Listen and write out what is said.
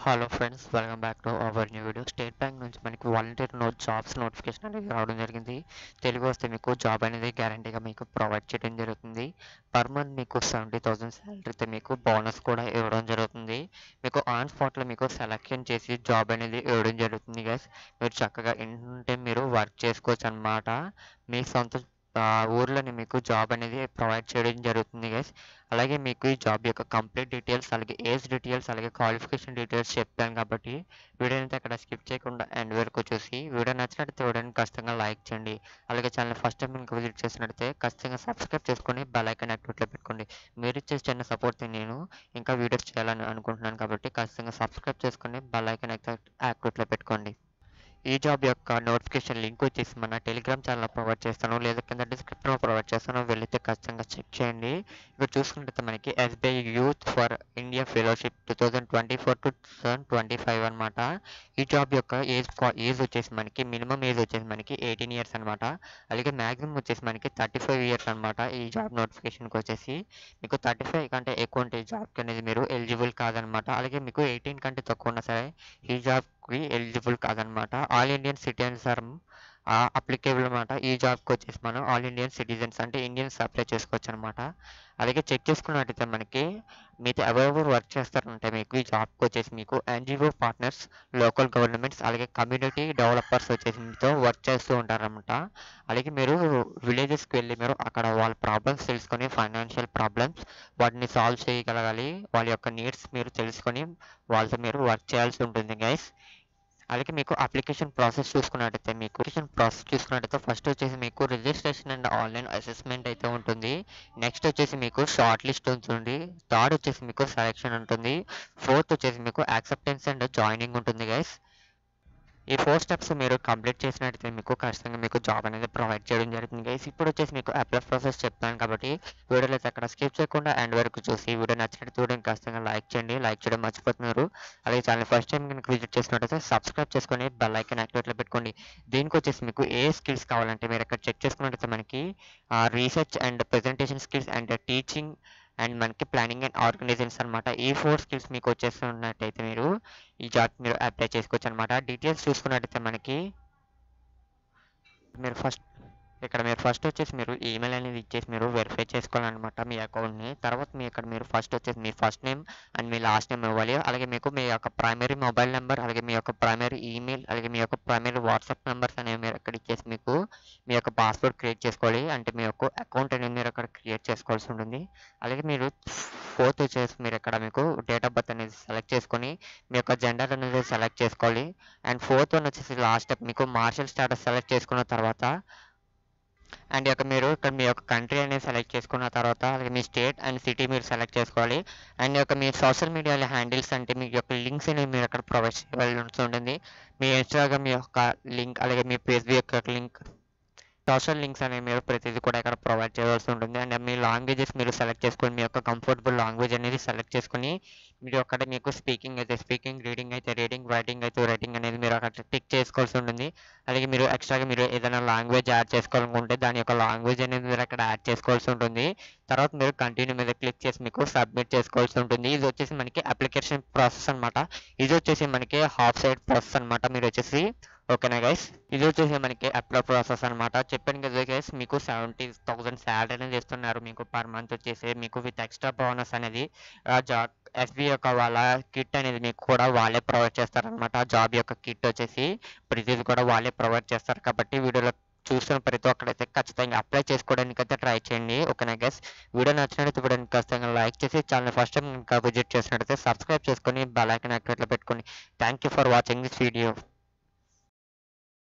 Hello friends, welcome back to our new video. State bank నుంచి మనకి volunteer jobs notification అనేది రావడం జరిగింది. తెలుగు వస్తే మీకు జాబ్ అనేది గ్యారంటీగా మీకు ప్రొవైడ్ చేయడం జరుగుతుంది. పర్ మంత్ మీకు 70,000 శాలరీతో మీకు బోనస్ కూడా ఇవ్వడం జరుగుతుంది. మీకు ఆన్ స్పాట్లో మీకు సెలెక్షన్ చేసి జాబ్ అనేది ఇవ్వడం జరుగుతుంది గైస్. మీరు చక్కగా ఇంటి మీరు వర్క్ చేసుకోవచ్చు అనమాట. మీ సొంత ఊర్లోనే మీకు జాబ్ అనేది ప్రొవైడ్ చేయడం జరుగుతుంది గైస్. అలాగే మీకు ఈ జాబ్ యొక్క కంప్లీట్ డీటెయిల్స్, అలాగే ఏజ్ డీటెయిల్స్, అలాగే క్వాలిఫికేషన్ డీటెయిల్స్ చెప్తాను కాబట్టి వీడియోని అయితే అక్కడ స్కిప్ చేయకుండా ఎండ్ వరకు చూసి వీడియో నచ్చినట్లయితే వీడియోని ఖచ్చితంగా లైక్ చేయండి. అలాగే ఛానల్ ఫస్ట్ టైం మీకు విజిట్ చేసినట్లయితే ఖచ్చితంగా సబ్స్క్రైబ్ చేసుకొని బెల్ ఐకాన్ యాక్టివేట్లో పెట్టుకోండి. మీరు ఇచ్చే చిన్న సపోర్ట్ని నేను ఇంకా వీడియోస్ చేయాలని అనుకుంటున్నాను కాబట్టి ఖచ్చితంగా సబ్స్క్రైబ్ చేసుకొని బెల్ ఐకాన్ యాక్టివేట్లో పెట్టుకోండి. ఈ జాబ్ యొక్క నోటిఫికేషన్ లింక్ వచ్చేసి మన టెలిగ్రామ్ ఛానల్లో ప్రొవైడ్ చేస్తాను, లేదా కింద డిస్క్రిప్షన్లో ప్రొవైడ్ చేస్తాను. వెళ్ళితే ఖచ్చితంగా చెక్ చేయండి. ఇక్కడ చూసుకుంటే మనకి SBI youth for India fellowship 2024 to 2025 అనమాట. ఈ జాబ్ యొక్క ఏజ్ వచ్చేసి మనకి మినిమం ఏజ్ వచ్చేసి మనకి 18 ఇయర్స్ అనమాట. అలాగే మ్యాక్సిమం వచ్చేసి మనకి 35 ఇయర్స్ అనమాట. ఈ జాబ్ నోటిఫికేషన్కి వచ్చేసి మీకు 35 కంటే ఎక్కువ ఉంటే ఈ జాబ్కి అనేది మీరు ఎలిజిబుల్ కాదనమాట. అలాగే మీకు 18 కంటే తక్కువ ఉన్నా సరే ఈ జాబ్కి ఎలిజిబుల్ కాదనమాట. All Indian citizens are applicable అనమాట. ఈ జాబ్కి వచ్చేసి మనం ఆల్ ఇండియన్ సిటిజన్స్ అంటే ఇండియన్స్ అప్లై చేసుకోవచ్చు అనమాట. అలాగే చెక్ చేసుకున్నట్టయితే మనకి మీతో ఎవరెవరు వర్క్ చేస్తారంటే మీకు ఈ జాబ్కి వచ్చేసి మీకు ఎన్జిఓ పార్ట్నర్స్, లోకల్ గవర్నమెంట్స్, అలాగే కమ్యూనిటీ డెవలపర్స్ వచ్చేసి మీతో వర్క్ చేస్తూ ఉంటారనమాట. అలాగే మీరు విలేజెస్కి వెళ్ళి మీరు అక్కడ వాళ్ళ ప్రాబ్లమ్స్ తెలుసుకొని, ఫైనాన్షియల్ ప్రాబ్లమ్స్ వాటిని సాల్వ్ చేయగలగాలి. వాళ్ళ యొక్క నీడ్స్ మీరు తెలుసుకొని వాళ్ళతో మీరు వర్క్ చేయాల్సి ఉంటుంది గైస్. అలాగే మీకు అప్లికేషన్ ప్రాసెస్ చూసుకున్నట్టయితే ఫస్ట్ వచ్చేసి మీకు రిజిస్ట్రేషన్ అండ్ ఆన్లైన్ అసెస్మెంట్ అయితే ఉంటుంది. నెక్స్ట్ వచ్చేసి మీకు షార్ట్ లిస్ట్ ఉంటుంది. థర్డ్ వచ్చేసి మీకు సెలెక్షన్ ఉంటుంది. ఫోర్త్ వచ్చేసి మీకు యాక్సెప్టెన్స్ అండ్ జాయినింగ్ ఉంటుంది గైస్. ఈ 4 స్టెప్స్ మీరు కంప్లీట్ చేసినట్టయితే మీకు ఖచ్చితంగా మీకు జాబ్ అనేది ప్రొవైడ్ చేయడం జరుగుతుంది గైస్. ఇప్పుడు వచ్చేసి మీకు అప్లై ప్రాసెస్ చెప్తాను కాబట్టి వీడియోలో అయితే అక్కడ స్కిప్ చేయకుండా ఎండ్ వరకు చూసి వీడియో నచ్చినట్టు వీడియోని ఖచ్చితంగా లైక్ చేయండి. లైక్ చేయడం మర్చిపోతున్నారు. అలాగే ఛానల్ ఫస్ట్ టైం కనుక విజిట్ చేసినట్టయితే సబ్స్క్రైబ్ చేసుకొని బెల్ ఐకాన్ యాక్టివేట్లో పెట్టుకోండి. దీనికి వచ్చేసి మీకు ఏ స్కిల్స్ కావాలంటే మీరు ఇక్కడ చెక్ చేసుకున్నట్టయితే మనకి research and presentation skills and teaching and మనకి ప్లానింగ్ అండ్ ఆర్గనైజేషన్స్ అనమాట. ఈ 4 స్కిల్స్ మీకు వచ్చేస్తున్నట్టయితే మీరు ఈ జాబ్ మీరు అప్లై చేసుకోవచ్చు అనమాట. డీటెయిల్స్ చూసుకున్నట్టయితే మనకి మీరు ఫస్ట్ వచ్చేసి మీరు ఈమెయిల్ అనేది ఇచ్చేసి మీరు వెరిఫై చేసుకోవాలన్నమాట మీ అకౌంట్ని. తర్వాత మీరు ఫస్ట్ వచ్చేసి మీ ఫస్ట్ నేమ్ అండ్ మీ లాస్ట్ నేమ్ ఇవ్వాలి. అలాగే మీకు మీ యొక్క ప్రైమరీ మొబైల్ నెంబర్, అలాగే మీ యొక్క ప్రైమరీ ఈమెయిల్, అలాగే మీ యొక్క ప్రైమరీ వాట్సాప్ నెంబర్స్ అనేవి మీరు అక్కడ ఇచ్చేసి మీకు మీ యొక్క పాస్వర్డ్ క్రియేట్ చేసుకోవాలి. అంటే మీ యొక్క అకౌంట్ అనేది మీరు అక్కడ క్రియేట్ చేసుకోవాల్సి ఉంటుంది. అలాగే మీరు ఫోర్త్ వచ్చేసి మీరు ఇక్కడ మీకు డేట్ ఆఫ్ బర్త్ అనేది సెలెక్ట్ చేసుకొని మీ యొక్క జెండర్ అనేది సెలెక్ట్ చేసుకోవాలి. అండ్ ఫోర్త్ వన్ వచ్చేసి లాస్ట్ స్టెప్ మీకు మార్షల్ స్టాటస్ సెలెక్ట్ చేసుకున్న తర్వాత అండ్ మీరు ఇక్కడ మీ యొక్క కంట్రీ అనేది సెలెక్ట్ చేసుకున్న తర్వాత అలాగే మీ స్టేట్ అండ్ సిటీ మీరు సెలెక్ట్ చేసుకోవాలి. అండ్ మీ సోషల్ మీడియాలో హ్యాండిల్స్ అంటే మీ యొక్క లింక్స్ అనేవి మీరు అక్కడ ప్రొవైడ్ చేయాల్సి ఉంటుంది. మీ ఇన్స్టాగ్రామ్ యొక్క లింక్, అలాగే మీ ఫేస్బుక్ యొక్క లింక్, సోషల్ లింక్స్ అనేవి మీరు ప్రతిదీ కూడా ఇక్కడ ప్రొవైడ్ చేయాల్సి ఉంటుంది. అండ్ మీ లాంగ్వేజెస్ మీరు సెలెక్ట్ చేసుకొని మీ యొక్క కంఫర్టబుల్ లాంగ్వేజ్ అనేది సెలెక్ట్ చేసుకొని మీరు అక్కడ మీకు స్పీకింగ్ అయితే స్పీకింగ్, రీడింగ్ అయితే రీడింగ్, రైటింగ్ అయితే రైటింగ్ అనేది మీరు అక్కడ టిక్ చేసుకోవాల్సి ఉంటుంది. అలాగే మీరు ఎక్స్ట్రాగా మీరు ఏదైనా లాంగ్వేజ్ యాడ్ చేసుకోవాలనుకుంటే దాని యొక్క లాంగ్వేజ్ అనేది మీరు అక్కడ యాడ్ చేసుకోవాల్సి ఉంటుంది. తర్వాత మీరు కంటిన్యూ మీద క్లిక్ చేసి మీకు సబ్మిట్ చేసుకోవాల్సి ఉంటుంది. ఇది వచ్చేసి మనకి అప్లికేషన్ ప్రాసెస్ అనమాట. ఇది వచ్చేసి మనకి హాఫ్ సైడ్ ప్రాసెస్ అనమాట. మీరు వచ్చేసి ఓకేనా గైస్, ఇది వచ్చేసి మనకి అప్లై ప్రాసెస్ అనమాట. చెప్పాను కదా గైస్, మీకు 70,000 శాలరీ అనేది ఇస్తున్నారు మీకు పర్ మంత్ వచ్చేసి మీకు విత్ ఎక్స్ట్రా బోనస్ అనేది జాబ్ ఎస్బీఐ యొక్క వాళ్ళ కిట్ అనేది మీకు కూడా వాళ్ళే ప్రొవైడ్ చేస్తారనమాట. జాబ్ యొక్క కిట్ వచ్చేసి ప్రతిదీ కూడా వాళ్ళే ప్రొవైడ్ చేస్తారు కాబట్టి వీడియోలో చూస్తున్న ప్రతి ఒక్కరైతే ఖచ్చితంగా అప్లై చేసుకోవడానికి అయితే ట్రై చేయండి. ఓకేనా గైస్, వీడియో నచ్చినట్లయితే వీడియోని ఖచ్చితంగా లైక్ చేసి ఛానల్ ఫస్ట్ టైం ఇంకా విజిట్ చేసినట్లయితే సబ్స్క్రైబ్ చేసుకొని బెల్ ఐకాన్ యాక్టివేట్లో పెట్టుకోండి. Thank you for watching this video.